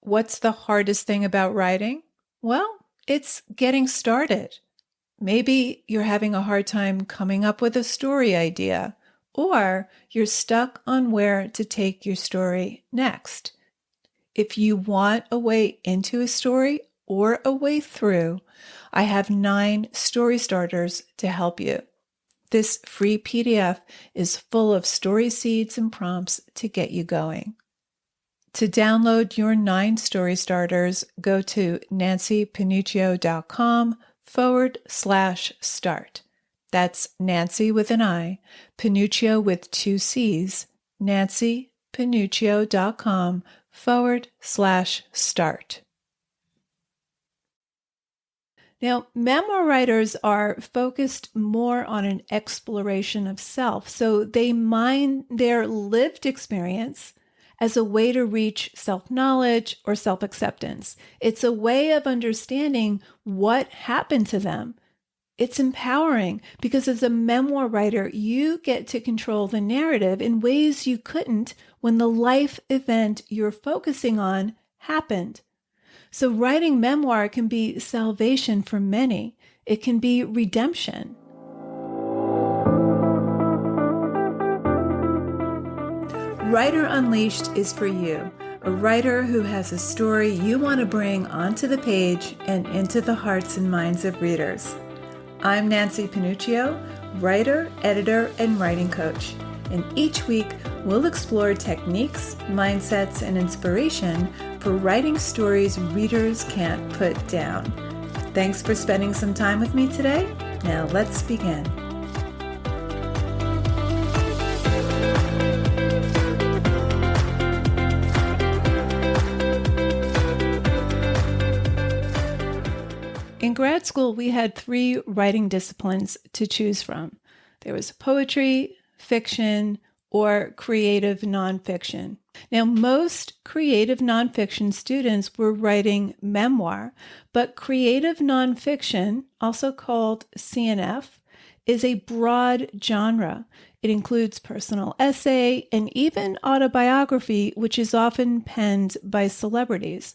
What's the hardest thing about writing? Well, it's getting started. Maybe you're having a hard time coming up with a story idea, or you're stuck on where to take your story next. If you want a way into a story or a way through, I have 9 story starters to help you. This free PDF is full of story seeds and prompts to get you going. To download your 9 story starters, go to nancypanuccio.com/start. That's Nancy with an I, Panuccio with 2 C's, nancypanuccio.com/start. Now, memoir writers are focused more on an exploration of self, so they mine their lived experience as a way to reach self-knowledge or self-acceptance. It's a way of understanding what happened to them. It's empowering because as a memoir writer, you get to control the narrative in ways you couldn't when the life event you're focusing on happened. So writing memoir can be salvation for many. It can be redemption. Writer Unleashed is for you, a writer who has a story you want to bring onto the page and into the hearts and minds of readers. I'm Nancy Panuccio, writer, editor, and writing coach. And each week, we'll explore techniques, mindsets, and inspiration for writing stories readers can't put down. Thanks for spending some time with me today. Now let's begin. In grad school, we had 3 writing disciplines to choose from. There was poetry, fiction, or creative nonfiction. Now, most creative nonfiction students were writing memoir, but creative nonfiction, also called CNF, is a broad genre. It includes personal essay and even autobiography, which is often penned by celebrities.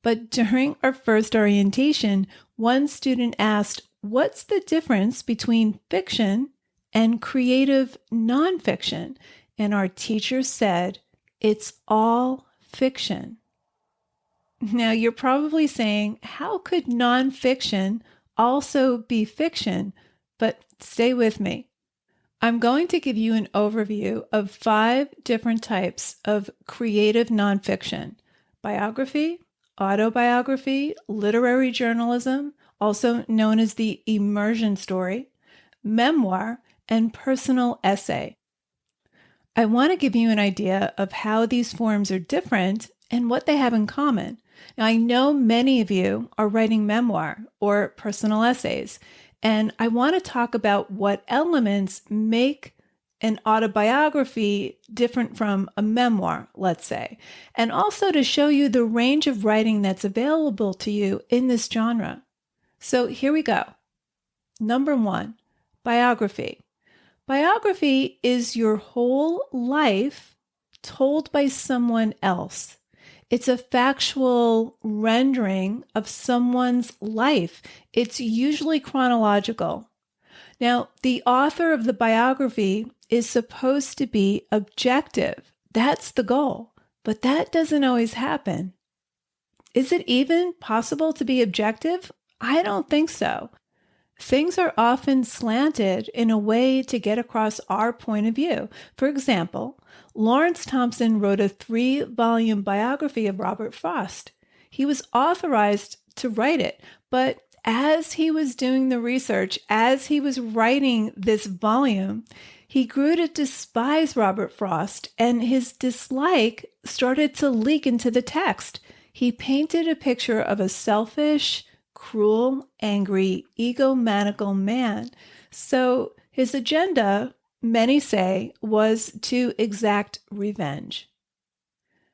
But during our first orientation, one student asked, "What's the difference between fiction and creative nonfiction?" And our teacher said, "It's all fiction." Now you're probably saying, how could nonfiction also be fiction? But stay with me. I'm going to give you an overview of 5 different types of creative nonfiction: biography, autobiography, literary journalism, also known as the immersion story, memoir, and personal essay. I want to give you an idea of how these forms are different and what they have in common. Now, I know many of you are writing memoir or personal essays, and I want to talk about what elements make an autobiography different from a memoir, let's say, and also to show you the range of writing that's available to you in this genre. So here we go. Number 1, biography. Biography is your whole life told by someone else. It's a factual rendering of someone's life. It's usually chronological. Now, the author of the biography is supposed to be objective. That's the goal, but that doesn't always happen. Is it even possible to be objective? I don't think so. Things are often slanted in a way to get across our point of view. For example, Lawrence Thompson wrote a 3-volume biography of Robert Frost. He was authorized to write it, but as he was doing the research, as he was writing this volume, he grew to despise Robert Frost, and his dislike started to leak into the text. He painted a picture of a selfish, cruel, angry, egomaniacal man. So his agenda, many say, was to exact revenge.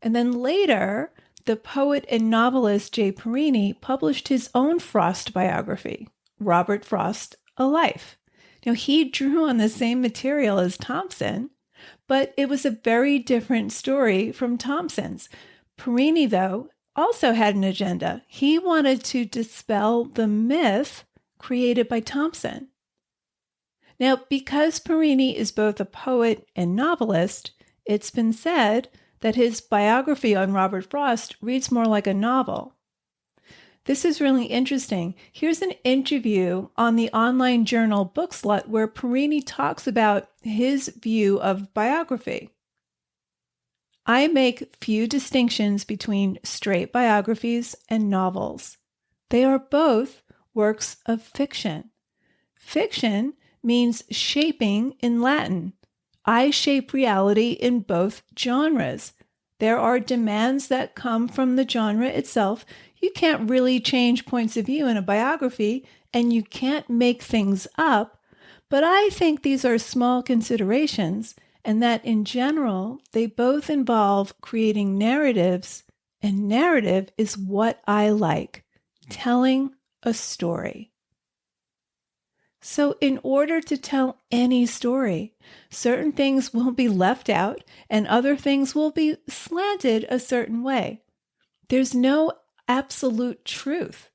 And then later, the poet and novelist J. Perini published his own Frost biography, Robert Frost, A Life. Now, he drew on the same material as Thompson, but it was a very different story from Thompson's. Perini, though, also had an agenda. He wanted to dispel the myth created by Thompson. Now, because Parini is both a poet and novelist, it's been said that his biography on Robert Frost reads more like a novel. This is really interesting. Here's an interview on the online journal Bookslut where Parini talks about his view of biography. I make few distinctions between straight biographies and novels. They are both works of fiction. Fiction means shaping in Latin. I shape reality in both genres. There are demands that come from the genre itself. You can't really change points of view in a biography, and you can't make things up. But I think these are small considerations, and that in general, they both involve creating narratives, and narrative is what I like, telling a story. So in order to tell any story, certain things will be left out and other things will be slanted a certain way. There's no absolute truth.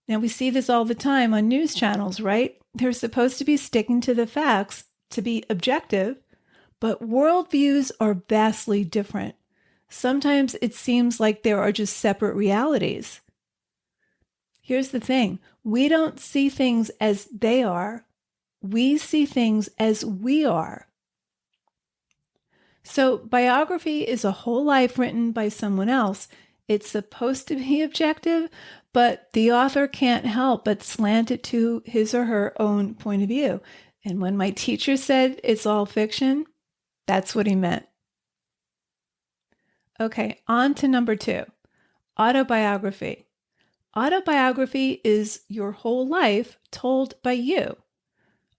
Now, we see this all the time on news channels, right? They're supposed to be sticking to the facts to be objective, but worldviews are vastly different. Sometimes it seems like there are just separate realities. Here's the thing. We don't see things as they are. We see things as we are. So biography is a whole life written by someone else. It's supposed to be objective, but the author can't help but slant it to his or her own point of view. And when my teacher said it's all fiction, that's what he meant. Okay, on to number 2, autobiography. Autobiography is your whole life told by you.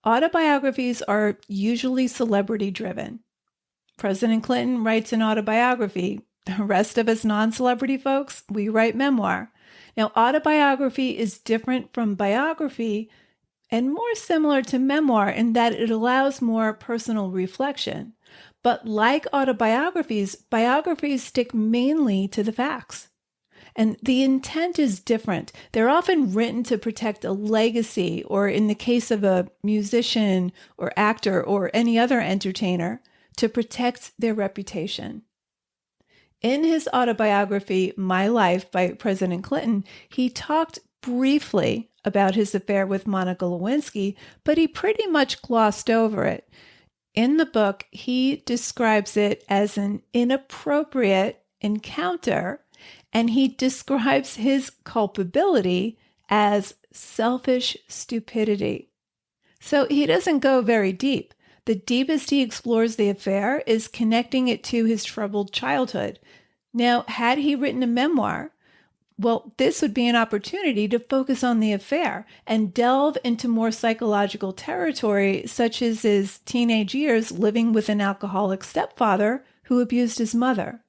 Autobiographies are usually celebrity-driven. President Clinton writes an autobiography. The rest of us non-celebrity folks, we write memoir. Now, autobiography is different from biography and more similar to memoir in that it allows more personal reflection. But like autobiographies, biographies stick mainly to the facts. And the intent is different. They're often written to protect a legacy, or in the case of a musician or actor or any other entertainer, to protect their reputation. In his autobiography, My Life by President Clinton, he talked briefly about his affair with Monica Lewinsky, but he pretty much glossed over it. In the book, he describes it as an inappropriate encounter, and he describes his culpability as selfish stupidity. So he doesn't go very deep. The deepest he explores the affair is connecting it to his troubled childhood. Now, had he written a memoir, well, this would be an opportunity to focus on the affair and delve into more psychological territory, such as his teenage years living with an alcoholic stepfather who abused his mother.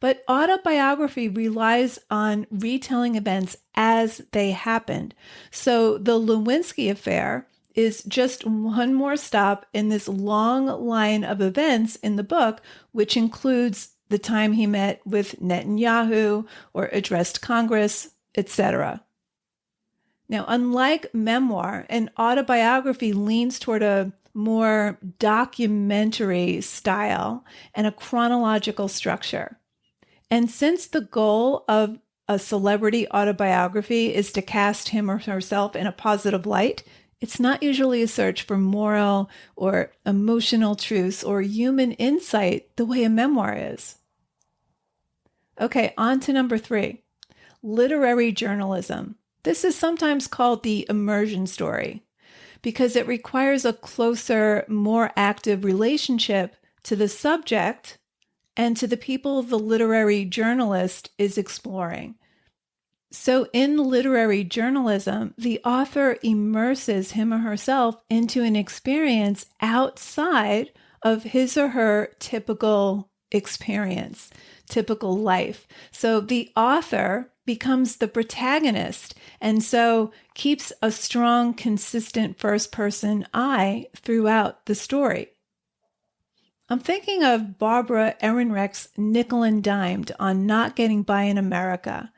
But autobiography relies on retelling events as they happened. So the Lewinsky affair is just one more stop in this long line of events in the book, which includes the time he met with Netanyahu or addressed Congress, etc. Now, unlike memoir, an autobiography leans toward a more documentary style and a chronological structure. And since the goal of a celebrity autobiography is to cast him or herself in a positive light, it's not usually a search for moral or emotional truths or human insight the way a memoir is. Okay, on to number 3, literary journalism. This is sometimes called the immersion story because it requires a closer, more active relationship to the subject and to the people the literary journalist is exploring. So in literary journalism, the author immerses him or herself into an experience outside of his or her typical experience, typical life. So the author becomes the protagonist and so keeps a strong, consistent first-person eye throughout the story. I'm thinking of Barbara Ehrenreich's Nickel and Dimed on Not Getting By in America.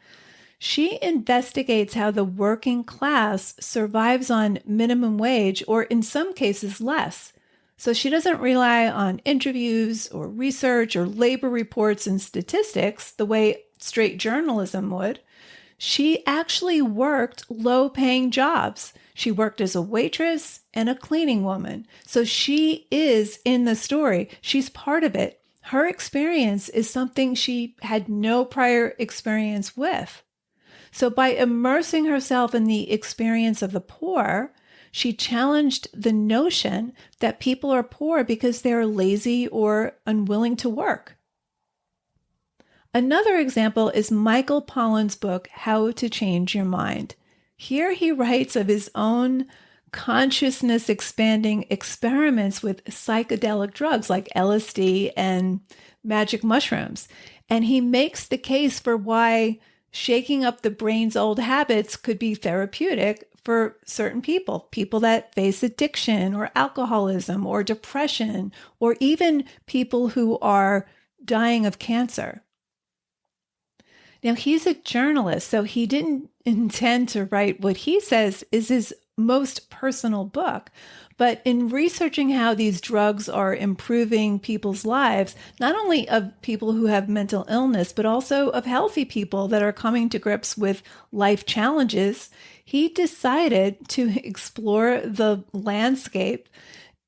She investigates how the working class survives on minimum wage, or in some cases less. So she doesn't rely on interviews or research or labor reports and statistics the way straight journalism would. She actually worked low-paying jobs. She worked as a waitress and a cleaning woman. So she is in the story. She's part of it. Her experience is something she had no prior experience with. So by immersing herself in the experience of the poor, she challenged the notion that people are poor because they're lazy or unwilling to work. Another example is Michael Pollan's book, How to Change Your Mind. Here he writes of his own consciousness expanding experiments with psychedelic drugs like LSD and magic mushrooms. And he makes the case for why shaking up the brain's old habits could be therapeutic for certain people, people that face addiction or alcoholism or depression, or even people who are dying of cancer. Now, he's a journalist, so he didn't intend to write what he says is his most personal book. But in researching how these drugs are improving people's lives, not only of people who have mental illness, but also of healthy people that are coming to grips with life challenges, he decided to explore the landscape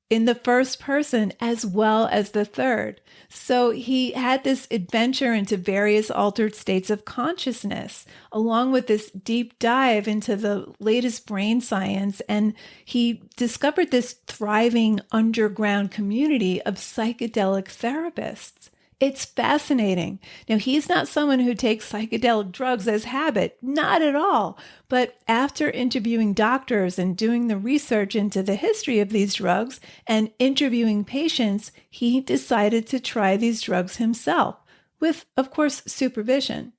in the first person as well as the third. So he had this adventure into various altered states of consciousness, along with this deep dive into the latest brain science. And he discovered this thriving underground community of psychedelic therapists. It's fascinating. Now, he's not someone who takes psychedelic drugs as habit, not at all. But after interviewing doctors and doing the research into the history of these drugs and interviewing patients, he decided to try these drugs himself, with, of course, supervision.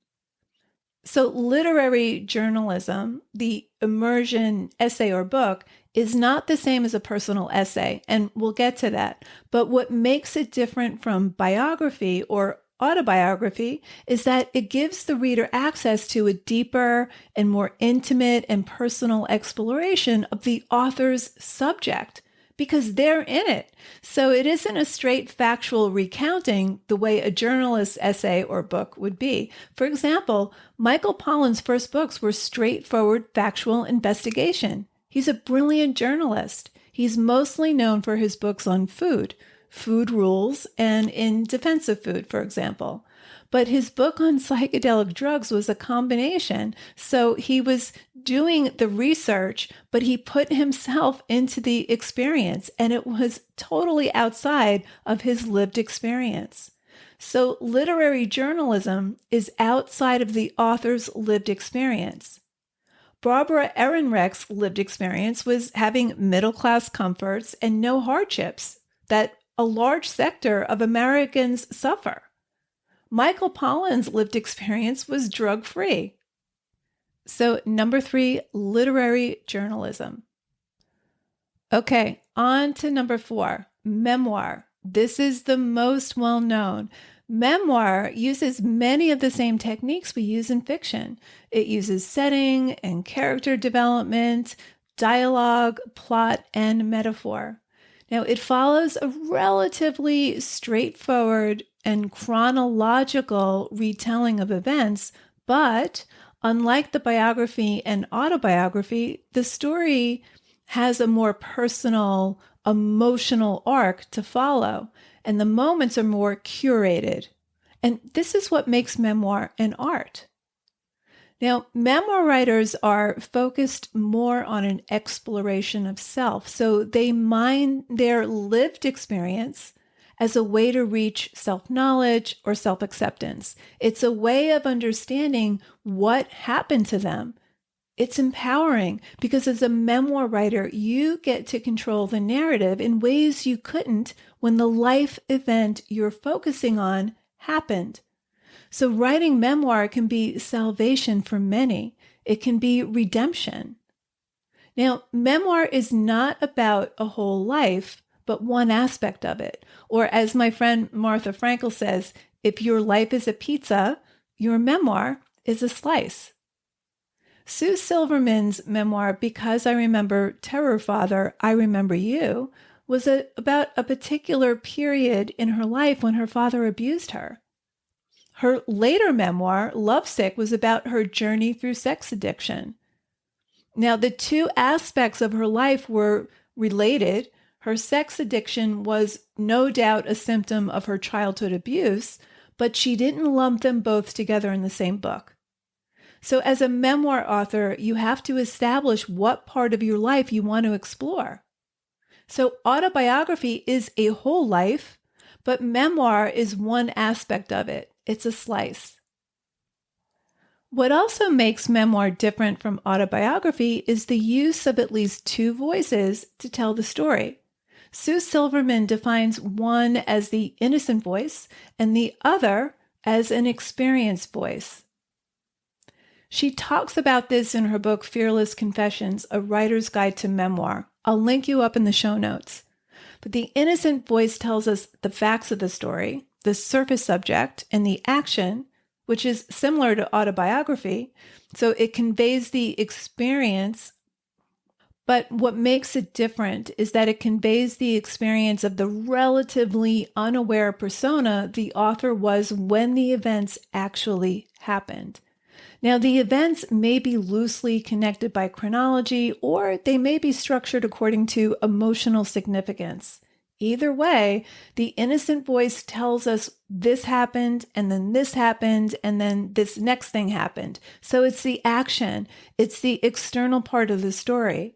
So literary journalism, the immersion essay or book, is not the same as a personal essay, and we'll get to that. But what makes it different from biography or autobiography is that it gives the reader access to a deeper and more intimate and personal exploration of the author's subject, because they're in it. So it isn't a straight factual recounting the way a journalist's essay or book would be. For example, Michael Pollan's first books were straightforward factual investigation. He's a brilliant journalist. He's mostly known for his books on food rules, and in defense of food, for example. But his book on psychedelic drugs was a combination. So he was doing the research, but he put himself into the experience, and it was totally outside of his lived experience. So literary journalism is outside of the author's lived experience. Barbara Ehrenreich's lived experience was having middle-class comforts and no hardships that a large sector of Americans suffer. Michael Pollan's lived experience was drug-free. So, number 3, literary journalism. Okay, on to number 4, memoir. This is the most well-known. Memoir uses many of the same techniques we use in fiction. It uses setting and character development, dialogue, plot, and metaphor. Now, it follows a relatively straightforward and chronological retelling of events, but unlike the biography and autobiography, the story has a more personal, emotional arc to follow, and the moments are more curated. And this is what makes memoir an art. Now, memoir writers are focused more on an exploration of self, so they mine their lived experience as a way to reach self-knowledge or self-acceptance. It's a way of understanding what happened to them. It's empowering because as a memoir writer, you get to control the narrative in ways you couldn't when the life event you're focusing on happened. So writing memoir can be salvation for many. It can be redemption. Now, memoir is not about a whole life, but one aspect of it. Or as my friend Martha Frankel says, if your life is a pizza, your memoir is a slice. Sue Silverman's memoir, Because I Remember Terror Father, I Remember You, was about a particular period in her life when her father abused her. Her later memoir, Lovesick, was about her journey through sex addiction. Now, the two aspects of her life were related. Her sex addiction was no doubt a symptom of her childhood abuse, but she didn't lump them both together in the same book. So as a memoir author, you have to establish what part of your life you want to explore. So autobiography is a whole life, but memoir is one aspect of it. It's a slice. What also makes memoir different from autobiography is the use of at least two voices to tell the story. Sue Silverman defines one as the innocent voice and the other as an experienced voice. She talks about this in her book, Fearless Confessions, A Writer's Guide to Memoir. I'll link you up in the show notes. But the innocent voice tells us the facts of the story, the surface subject, and the action, which is similar to autobiography. So it conveys the experience, but what makes it different is that it conveys the experience of the relatively unaware persona the author was when the events actually happened. Now, the events may be loosely connected by chronology, or they may be structured according to emotional significance. Either way, the innocent voice tells us this happened, and then this happened, and then this next thing happened. So it's the action, it's the external part of the story.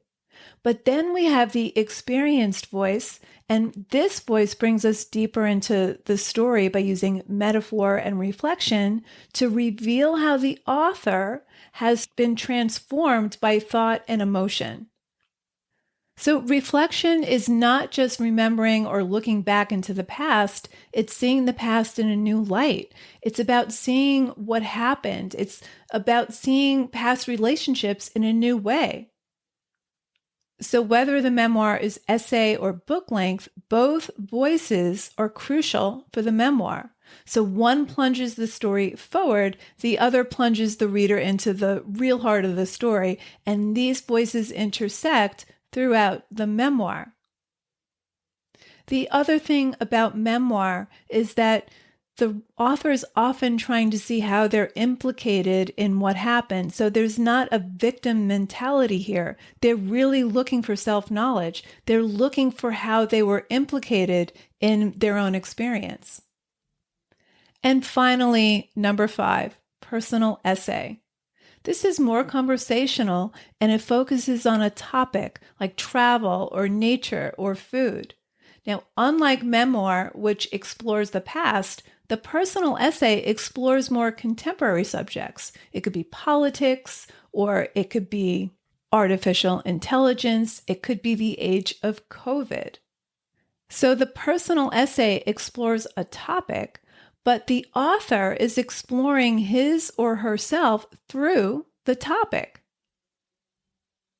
But then we have the experienced voice, and this voice brings us deeper into the story by using metaphor and reflection to reveal how the author has been transformed by thought and emotion. So reflection is not just remembering or looking back into the past, it's seeing the past in a new light. It's about seeing what happened. It's about seeing past relationships in a new way. So whether the memoir is essay or book length, both voices are crucial for the memoir. So one plunges the story forward, the other plunges the reader into the real heart of the story, and these voices intersect throughout the memoir. The other thing about memoir is that the author is often trying to see how they're implicated in what happened. So there's not a victim mentality here. They're really looking for self-knowledge. They're looking for how they were implicated in their own experience. And finally, number 5, personal essay. This is more conversational and it focuses on a topic like travel or nature or food. Now, unlike memoir, which explores the past, the personal essay explores more contemporary subjects. It could be politics, or it could be artificial intelligence. It could be the age of COVID. So the personal essay explores a topic, but the author is exploring his or herself through the topic.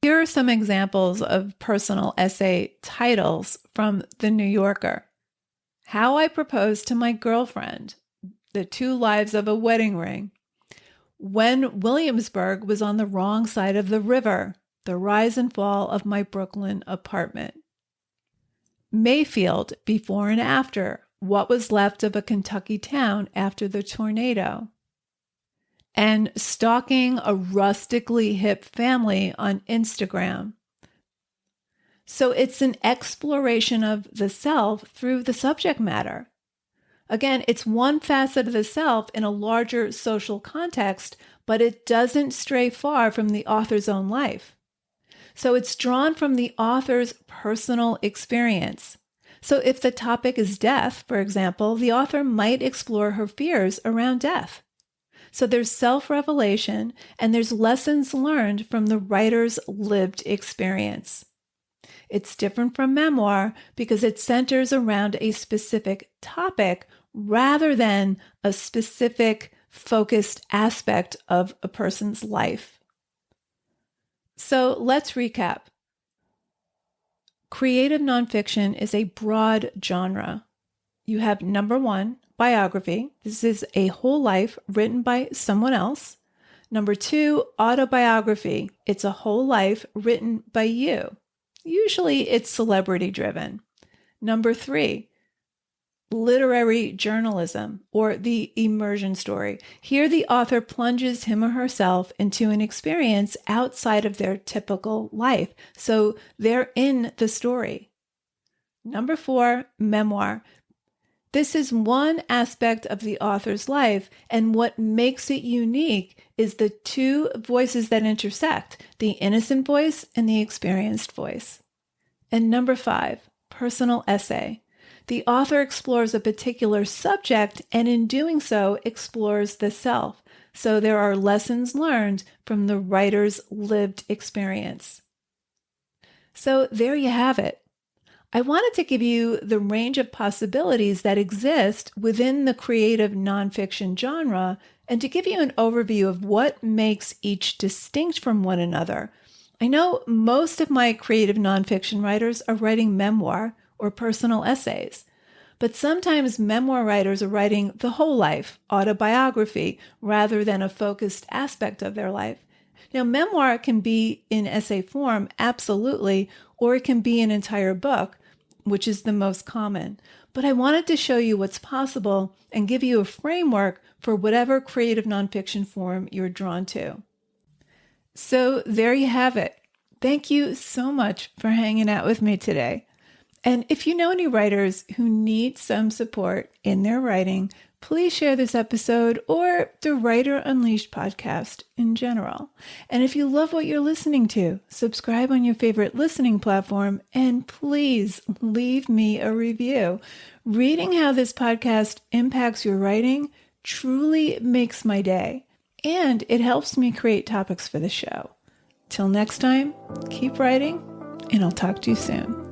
Here are some examples of personal essay titles from The New Yorker. How I Proposed to My Girlfriend, The 2 Lives of a Wedding Ring. When Williamsburg Was on the Wrong Side of the River, The Rise and Fall of My Brooklyn Apartment. Mayfield, Before and After, What Was Left of a Kentucky Town After the Tornado. And Stalking a Rustically Hip Family on Instagram. So it's an exploration of the self through the subject matter. Again, it's one facet of the self in a larger social context, but it doesn't stray far from the author's own life. So it's drawn from the author's personal experience. So if the topic is death, for example, the author might explore her fears around death. So there's self-revelation and there's lessons learned from the writer's lived experience. It's different from memoir because it centers around a specific topic rather than a specific focused aspect of a person's life. So let's recap. creative nonfiction is a broad genre. You have number one, biography. This is a whole life written by someone else. Number two, autobiography. It's a whole life written by you. Usually it's celebrity driven. Number three, literary journalism or the immersion story. Here the author plunges him or herself into an experience outside of their typical life. So they're in the story. Number four, memoir. This is one aspect of the author's life, and what makes it unique is the two voices that intersect, the innocent voice and the experienced voice. And number five, personal essay. The author explores a particular subject and in doing so explores the self. So there are lessons learned from the writer's lived experience. So there you have it. I wanted to give you the range of possibilities that exist within the creative nonfiction genre and to give you an overview of what makes each distinct from one another. I know most of my creative nonfiction writers are writing memoir or personal essays, but sometimes memoir writers are writing the whole life, autobiography, rather than a focused aspect of their life. Now, memoir can be in essay form, absolutely, or it can be an entire book, which is the most common. But I wanted to show you what's possible and give you a framework for whatever creative nonfiction form you're drawn to. So there you have it. Thank you so much for hanging out with me today. And if you know any writers who need some support in their writing, please share this episode or the Writer Unleashed podcast in general. And if you love what you're listening to, subscribe on your favorite listening platform and please leave me a review. Reading how this podcast impacts your writing truly makes my day, and it helps me create topics for the show. Till next time, keep writing, and I'll talk to you soon.